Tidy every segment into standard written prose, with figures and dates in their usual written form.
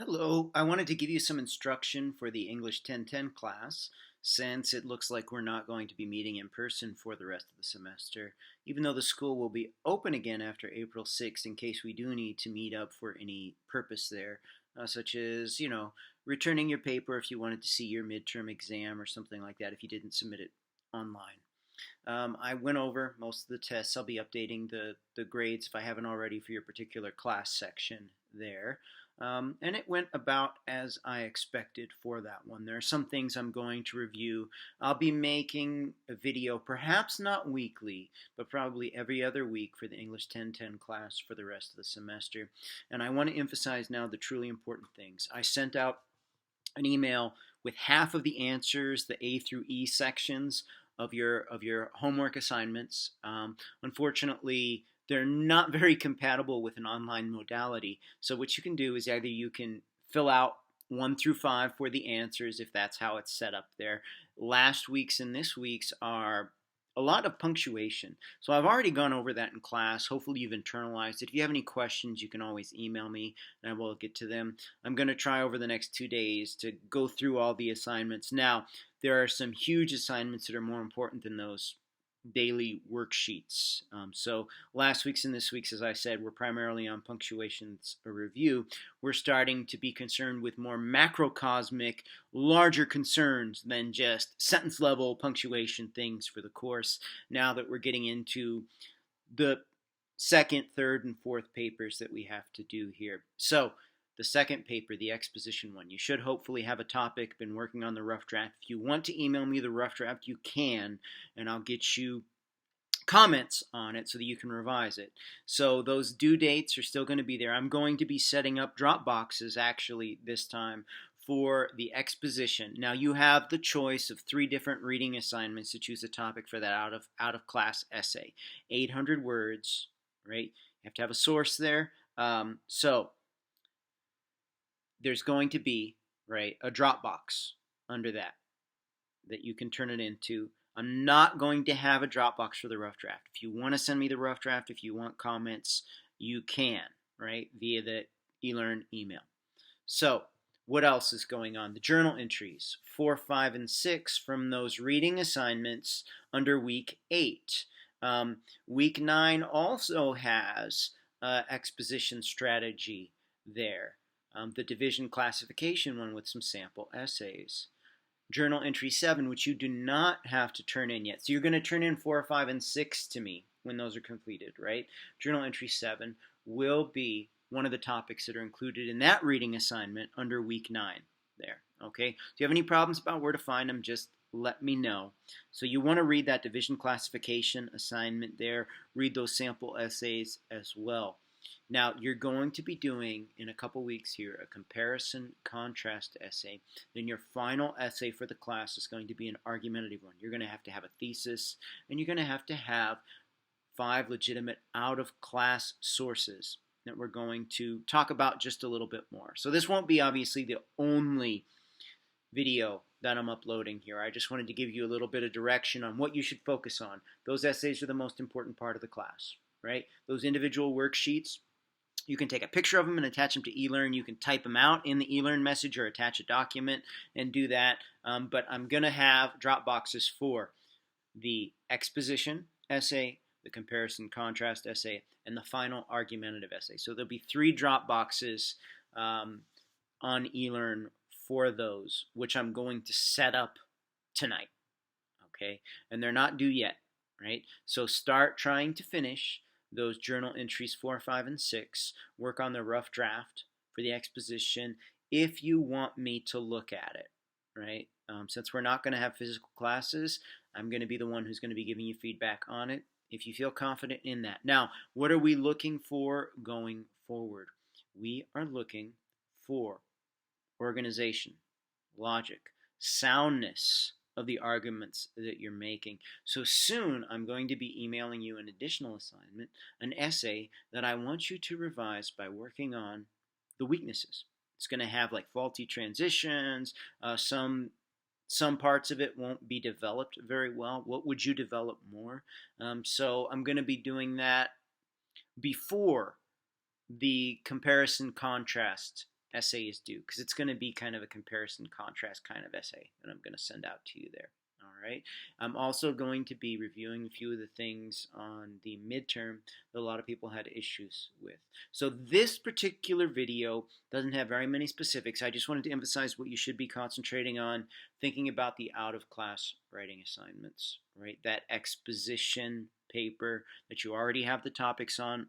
Hello, I wanted to give you some instruction for the English 1010 class since it looks like we're not going to be meeting in person for the rest of the semester, even though the school will be open again after April 6th in case we do need to meet up for any purpose there, such as, returning your paper if you wanted to see your midterm exam or something like that if you didn't submit it online. I went over most of the tests. I'll be updating the grades if I haven't already for your particular class section there. And it went about as I expected for that one. There are some things I'm going to review. I'll be making a video, perhaps not weekly, but probably every other week for the English 1010 class for the rest of the semester. And I want to emphasize now the truly important things. I sent out an email with half of the answers, the A through E sections of your homework assignments. Unfortunately, they're not very compatible with an online modality. So what you can do is either you can fill out 1 through 5 for the answers if that's how it's set up there. Last week's and this week's are a lot of punctuation. So I've already gone over that in class. Hopefully you've internalized it. If you have any questions, you can always email me and I will get to them. I'm going to try over the next 2 days to go through all the assignments. Now, there are some huge assignments that are more important than those daily worksheets. So last week's and this week's, as I said, we're primarily on punctuations review. We're starting to be concerned with more macrocosmic, larger concerns than just sentence level punctuation things for the course. Now that we're getting into the second, third, and fourth papers that we have to do here. So the second paper, the exposition one, you should hopefully have a topic, been working on the rough draft. If you want to email me the rough draft, you can, and I'll get you comments on it so that you can revise it. So those due dates are still going to be there. I'm going to be setting up Dropboxes actually this time for the exposition. Now you have the choice of 3 different reading assignments to choose a topic for that out of class essay. 800 words, right? You have to have a source there. So there's going to be, right, a Dropbox under that you can turn it into. I'm not going to have a Dropbox for the rough draft. If you want to send me the rough draft, if you want comments, you can, right, via the eLearn email. So what else is going on? The journal entries, 4, 5, and 6 from those reading assignments under week 8. Week 9 also has exposition strategy there. The division classification one with some sample essays. Journal entry 7, which you do not have to turn in yet. So you're going to turn in 4, 5, and 6 to me when those are completed, right? Journal entry 7 will be one of the topics that are included in that reading assignment under week 9 there, okay? If you have any problems about where to find them, just let me know. So you want to read that division classification assignment there, read those sample essays as well. Now, you're going to be doing, in a couple weeks here, a comparison contrast essay. Then your final essay for the class is going to be an argumentative one. You're going to have a thesis, and you're going to have 5 legitimate out-of-class sources that we're going to talk about just a little bit more. So this won't be obviously the only video that I'm uploading here. I just wanted to give you a little bit of direction on what you should focus on. Those essays are the most important part of the class, right? Those individual worksheets, you can take a picture of them and attach them to eLearn. You can type them out in the eLearn message or attach a document and do that. But I'm going to have Dropboxes for the exposition essay, the comparison contrast essay, and the final argumentative essay. So there'll be 3 Dropboxes on eLearn for those, which I'm going to set up tonight. Okay? And they're not due yet, right? So start trying to finish those journal entries 4, 5, and 6. Work on the rough draft for the exposition if you want me to look at it, right? Since we're not going to have physical classes, I'm going to be the one who's going to be giving you feedback on it if you feel confident in that. Now, what are we looking for going forward? We are looking for organization, logic, soundness of the arguments that you're making. So soon I'm going to be emailing you an additional assignment, an essay that I want you to revise by working on the weaknesses. It's going to have like faulty transitions, some parts of it won't be developed very well. What would you develop more? So I'm going to be doing that before the comparison contrast essay is due, because it's going to be kind of a comparison contrast kind of essay that I'm going to send out to you there. All right. I'm also going to be reviewing a few of the things on the midterm that a lot of people had issues with. So this particular video doesn't have very many specifics. I just wanted to emphasize what you should be concentrating on, thinking about the out-of-class writing assignments, right? That exposition paper that you already have the topics on.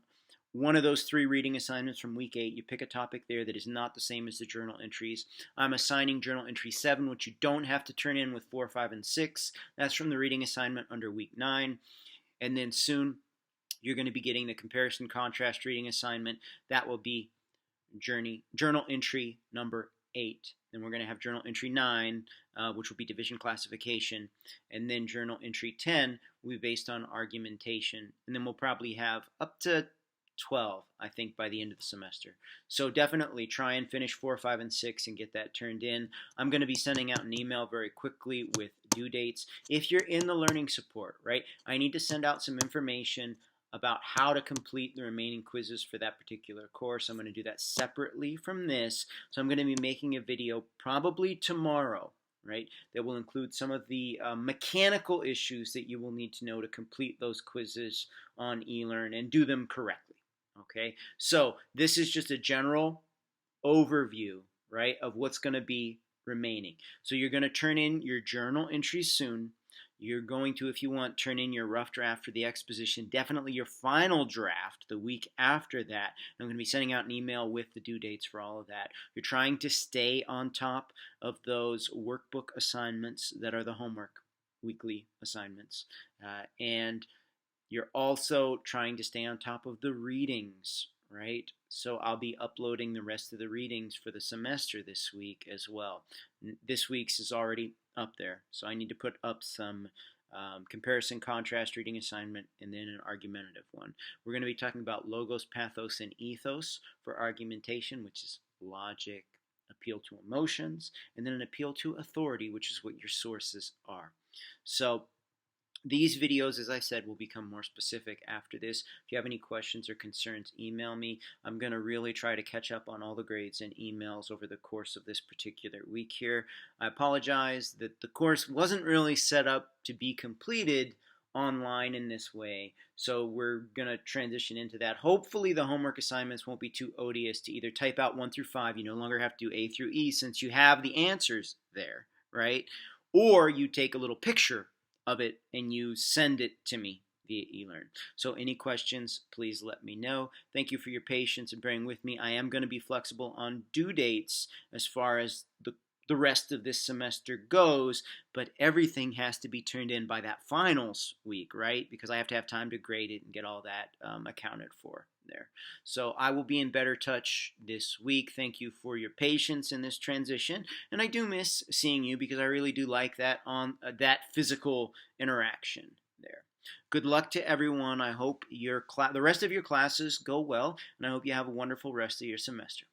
One of those 3 reading assignments from week 8, you pick a topic there that is not the same as the journal entries. I'm assigning journal entry 7, which you don't have to turn in with 4, 5, and 6. That's from the reading assignment under week 9. And then soon you're going to be getting the comparison contrast reading assignment. That will be journal entry number 8. Then we're going to have journal entry 9, which will be division classification. And then journal entry 10 will be based on argumentation. And then we'll probably have up to 12, I think, by the end of the semester. So definitely try and finish 4, 5, and 6 and get that turned in. I'm going to be sending out an email very quickly with due dates. If you're in the learning support, right, I need to send out some information about how to complete the remaining quizzes for that particular course. I'm going to do that separately from this. So I'm going to be making a video probably tomorrow, right, that will include some of the mechanical issues that you will need to know to complete those quizzes on eLearn and do them correctly. Okay, so this is just a general overview, right, of what's going to be remaining. So you're going to turn in your journal entries soon. You're going to, if you want, turn in your rough draft for the exposition, definitely your final draft the week after that. I'm going to be sending out an email with the due dates for all of that. You're trying to stay on top of those workbook assignments that are the homework weekly assignments. And you're also trying to stay on top of the readings, right? So I'll be uploading the rest of the readings for the semester this week as well. This week's is already up there, so I need to put up some comparison contrast reading assignment and then an argumentative one. We're going to be talking about logos, pathos, and ethos for argumentation, which is logic, appeal to emotions, and then an appeal to authority, which is what your sources are. So these videos, as I said, will become more specific after this. If you have any questions or concerns, email me. I'm going to really try to catch up on all the grades and emails over the course of this particular week here. I apologize that the course wasn't really set up to be completed online in this way, so we're going to transition into that. Hopefully the homework assignments won't be too odious to either type out 1 through 5. You no longer have to do A through E since you have the answers there, right? Or you take a little picture of it and you send it to me via eLearn. So any questions, please let me know. Thank you for your patience and bearing with me. I am going to be flexible on due dates as far as the rest of this semester goes, but everything has to be turned in by that finals week, right? Because I have to have time to grade it and get all that accounted for there. So I will be in better touch this week. Thank you for your patience in this transition, and I do miss seeing you because I really do like that that physical interaction there. Good luck to everyone. I hope the rest of your classes go well, and I hope you have a wonderful rest of your semester.